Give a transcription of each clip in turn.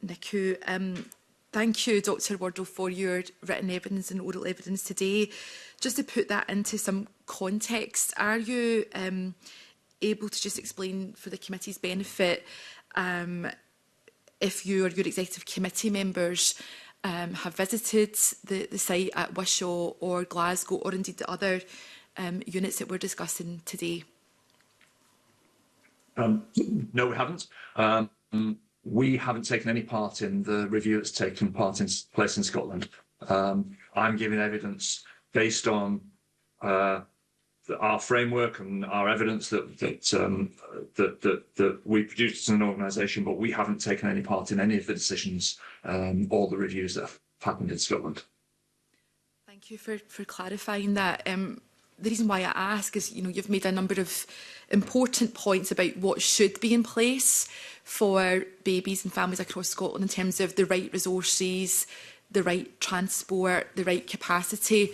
NICU. Thank you, Dr Wardle, for your written evidence and oral evidence today. Just to put that into some context, are you able to just explain for the committee's benefit if you or your executive committee members have visited the site at Wishaw or Glasgow, or indeed the other units that we're discussing today? No, we haven't. We haven't taken any part in the review that's taken place in Scotland. I'm giving evidence based on our framework and our evidence that we produced as an organisation, but we haven't taken any part in any of the decisions or the reviews that have happened in Scotland. Thank you for clarifying that. The reason why I ask is, you've made a number of important points about what should be in place for babies and families across Scotland in terms of the right resources, the right transport, the right capacity.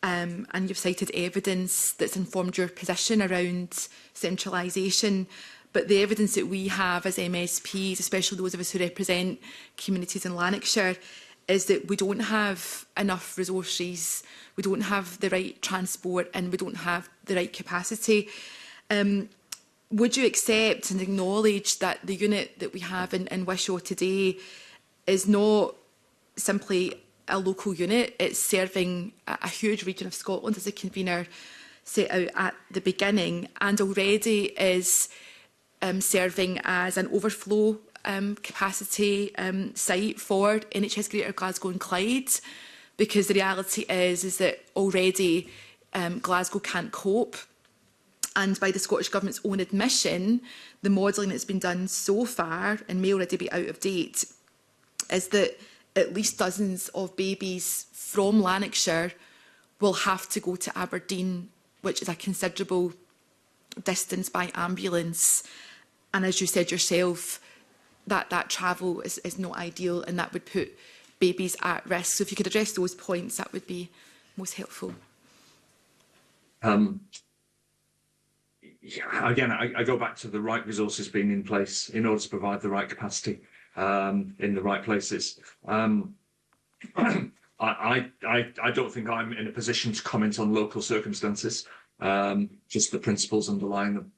And you've cited evidence that's informed your position around centralisation. But the evidence that we have as MSPs, especially those of us who represent communities in Lanarkshire, is that we don't have enough resources, we don't have the right transport, and we don't have the right capacity. Would you accept and acknowledge that the unit that we have in Wishaw today is not simply a local unit? It's serving a huge region of Scotland, as the convener set out at the beginning, and already is serving as an overflow capacity site for NHS Greater Glasgow and Clyde, because the reality is that already Glasgow can't cope. And by the Scottish Government's own admission, the modelling that's been done so far, and may already be out of date, is that at least dozens of babies from Lanarkshire will have to go to Aberdeen, which is a considerable distance by ambulance. And as you said yourself, that travel is not ideal, and that would put babies at risk. So if you could address those points, that would be most helpful. Again, I go back to the right resources being in place in order to provide the right capacity in the right places. I don't think I'm in a position to comment on local circumstances, just the principles underlying them.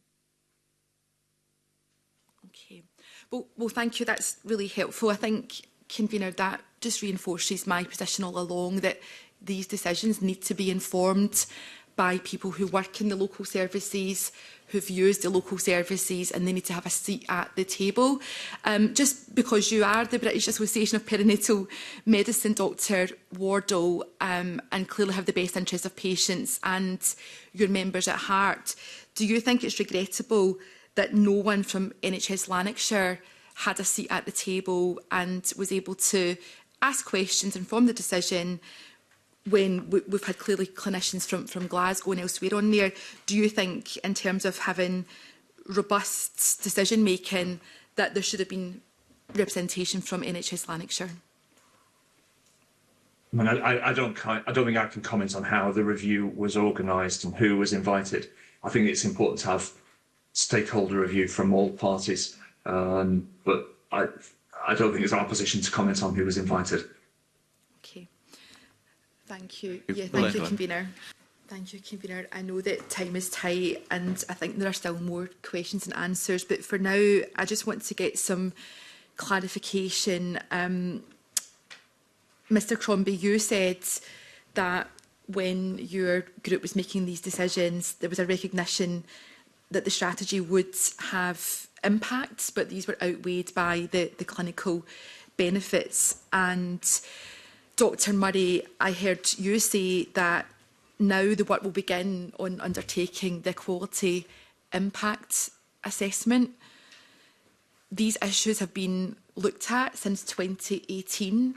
Okay. Well, thank you. That's really helpful. I think, convener, that just reinforces my position all along, that these decisions need to be informed by people who work in the local services, who've used the local services, and they need to have a seat at the table. Just because you are the British Association of Perinatal Medicine, Dr Wardle, and clearly have the best interests of patients and your members at heart, do you think it's regrettable that no one from NHS Lanarkshire had a seat at the table and was able to ask questions and form the decision when we've had clearly clinicians from Glasgow and elsewhere on there? Do you think, in terms of having robust decision-making, that there should have been representation from NHS Lanarkshire? I mean, I don't think I can comment on how the review was organised and who was invited. I think it's important to have stakeholder review from all parties, but I don't think it's our position to comment on who was invited. Okay. Thank you. Yeah, thank you, convener. Thank you, convener. I know that time is tight, and I think there are still more questions and answers, but for now, I just want to get some clarification. Mr Crombie, you said that when your group was making these decisions, there was a recognition that the strategy would have impacts, but these were outweighed by the clinical benefits. And Dr Murray, I heard you say that now the work will begin on undertaking the quality impact assessment. These issues have been looked at since 2018,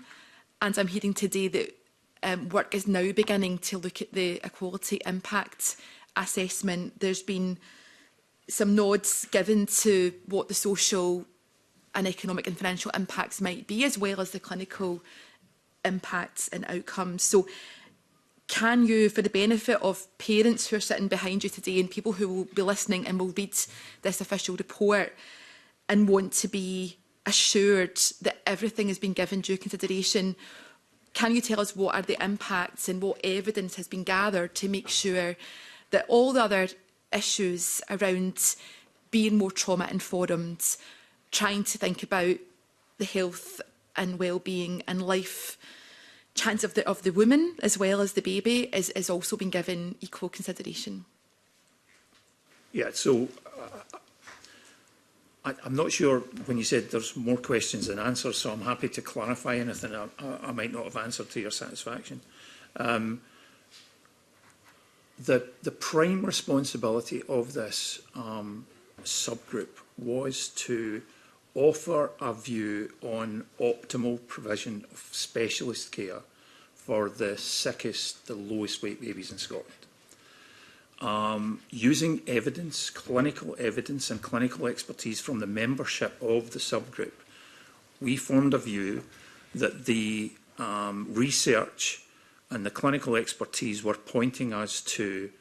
and I'm hearing today that work is now beginning to look at the equality impact assessment. There's been some nods given to what the social and economic and financial impacts might be, as well as the clinical impacts and outcomes. So can you, for the benefit of parents who are sitting behind you today and people who will be listening and will read this official report and want to be assured that everything has been given due consideration, can you tell us what are the impacts and what evidence has been gathered to make sure that all the other issues around being more trauma-informed, trying to think about the health and well-being and life chance of the woman as well as the baby is also being given equal consideration? Yeah, so I'm not sure when you said there's more questions than answers, so I'm happy to clarify anything I might not have answered to your satisfaction. The prime responsibility of this subgroup was to offer a view on optimal provision of specialist care for the sickest, the lowest weight babies in Scotland. Using evidence, clinical evidence and clinical expertise from the membership of the subgroup, we formed a view that the research and the clinical expertise were pointing us to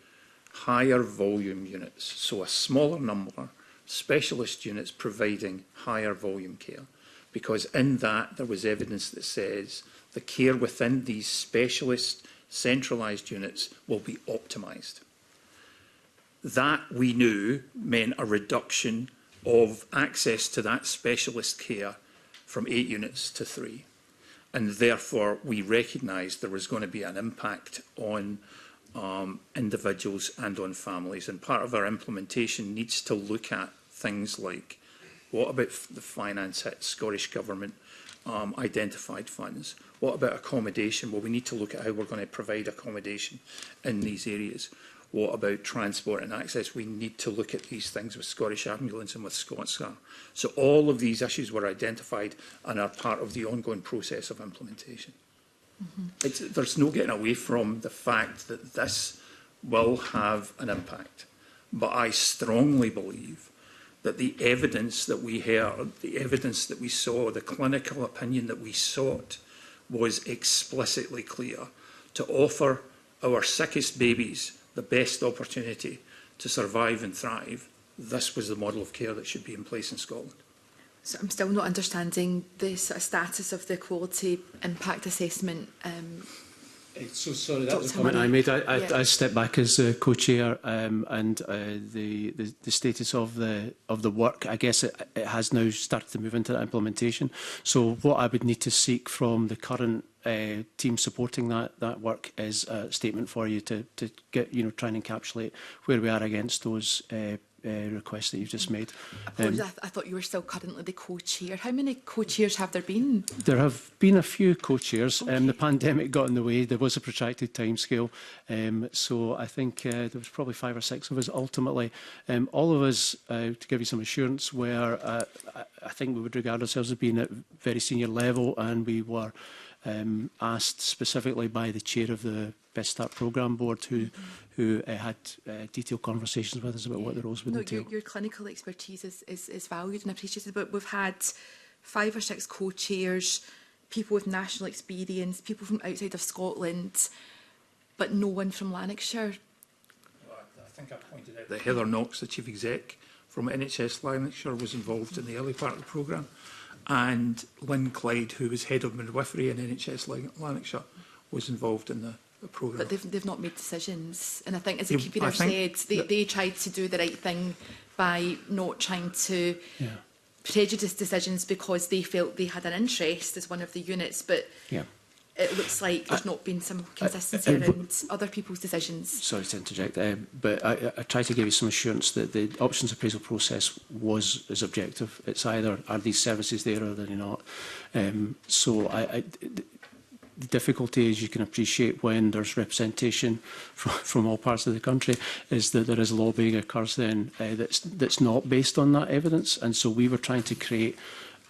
higher volume units, so a smaller number, specialist units providing higher volume care, because in that there was evidence that says the care within these specialist centralised units will be optimised. That, we knew, meant a reduction of access to that specialist care from 8 units to 3. And therefore, we recognised there was going to be an impact on individuals and on families. And part of our implementation needs to look at things like, what about the finance hit, Scottish Government identified funds? What about accommodation? Well, we need to look at how we're going to provide accommodation in these areas. What about transport and access? We need to look at these things with Scottish Ambulance and with ScotScar. So all of these issues were identified and are part of the ongoing process of implementation. There's no getting away from the fact that this will have an impact. But I strongly believe that the evidence that we heard, the evidence that we saw, the clinical opinion that we sought was explicitly clear to offer our sickest babies the best opportunity to survive and thrive. This was the model of care that should be in place in Scotland. So I'm still not understanding the sort of status of the quality impact assessment. So sorry, that was a comment I made. I stepped back as co-chair, and the status of the work, I guess it has now started to move into that implementation. So what I would need to seek from the current team supporting that work is a statement for you to get, try and encapsulate where we are against those requests that you've just made. Apologies, I thought you were still currently the co-chair. How many co-chairs have there been? There have been a few co-chairs. Okay. The pandemic got in the way. There was a protracted timescale. So I think there was probably 5 or 6 of us ultimately. All of us, to give you some assurance, were, I think we would regard ourselves as being at very senior level, and we were asked specifically by the chair of the Best Start Programme Board, who had detailed conversations with us about what the roles would entail. Your clinical expertise is valued and appreciated, but we've had 5 or 6 co-chairs, people with national experience, people from outside of Scotland, but no one from Lanarkshire. Well, I think I pointed out that Heather Knox, the Chief Exec from NHS Lanarkshire, was involved in the early part of the programme, and Lynn Clyde, who was Head of Midwifery in NHS Lanarkshire, was involved in the programme. But they've not made decisions. And I think, as the Keeper said, they tried to do the right thing by not trying to prejudice decisions because they felt they had an interest as one of the units. But it looks like there's not been some consistency around other people's decisions. Sorry to interject, but I try to give you some assurance that the options appraisal process is objective. It's either are these services there or are they not. The difficulty, as you can appreciate, when there's representation from all parts of the country, is that there is lobbying occurs then that's not based on that evidence. And so we were trying to create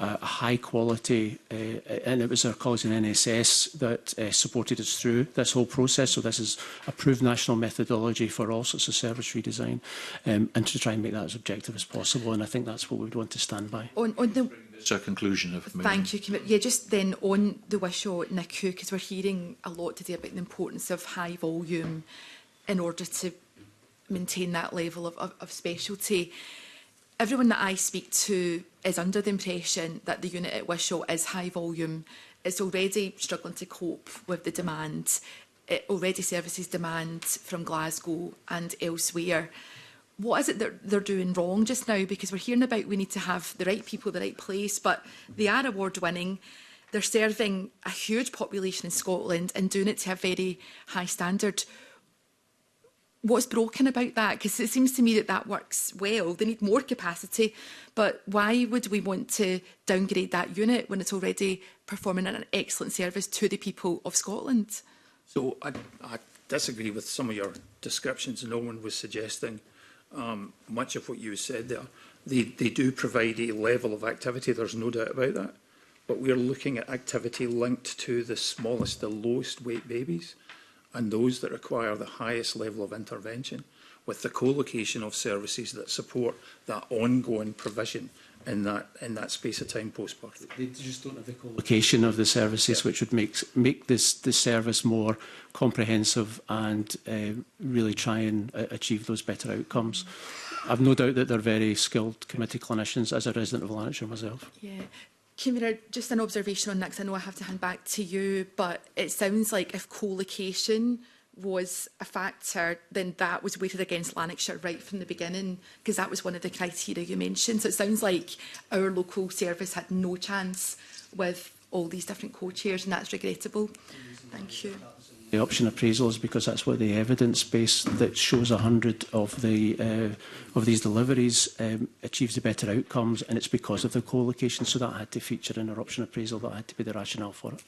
a high quality, and it was our colleagues in NSS that supported us through this whole process. So this is approved national methodology for all sorts of service redesign, and to try and make that as objective as possible. And I think that's what we would want to stand by. It's a conclusion of thank you. Yeah, just then on the Wishaw NICU, because we're hearing a lot today about the importance of high volume in order to maintain that level of specialty. everyone that I speak to is under the impression that the unit at Wishaw is high volume. It's already struggling to cope with the demand. It already services demand from Glasgow and elsewhere. What is it that they're doing wrong just now? Because we're hearing about we need to have the right people, the right place, but they are award winning. They're serving a huge population in Scotland and doing it to a very high standard. What's broken about that? Because it seems to me that that works well. They need more capacity, but why would we want to downgrade that unit when it's already performing an excellent service to the people of Scotland? So I disagree with some of your descriptions. No one was suggesting much of what you said there. They do provide a level of activity, there's no doubt about that. But we're looking at activity linked to the smallest, the lowest weight babies, and those that require the highest level of intervention, with the co-location of services that support that ongoing provision in that space of time post-birth. They just don't have the co-location of the services, which would make this service more comprehensive and really try and achieve those better outcomes. I've no doubt that they're very skilled committee clinicians, as a resident of Lanarkshire myself. Yeah. Convener, just an observation on that, because I know I have to hand back to you, but it sounds like if co-location was a factor, then that was weighted against Lanarkshire right from the beginning, because that was one of the criteria you mentioned. So it sounds like our local service had no chance with all these different co-chairs, and that's regrettable. Thank you. The option appraisal is because that's what the evidence base that shows 100 of these deliveries achieves the better outcomes, and it's because of the co-location. So that had to feature in our option appraisal. That had to be the rationale for it.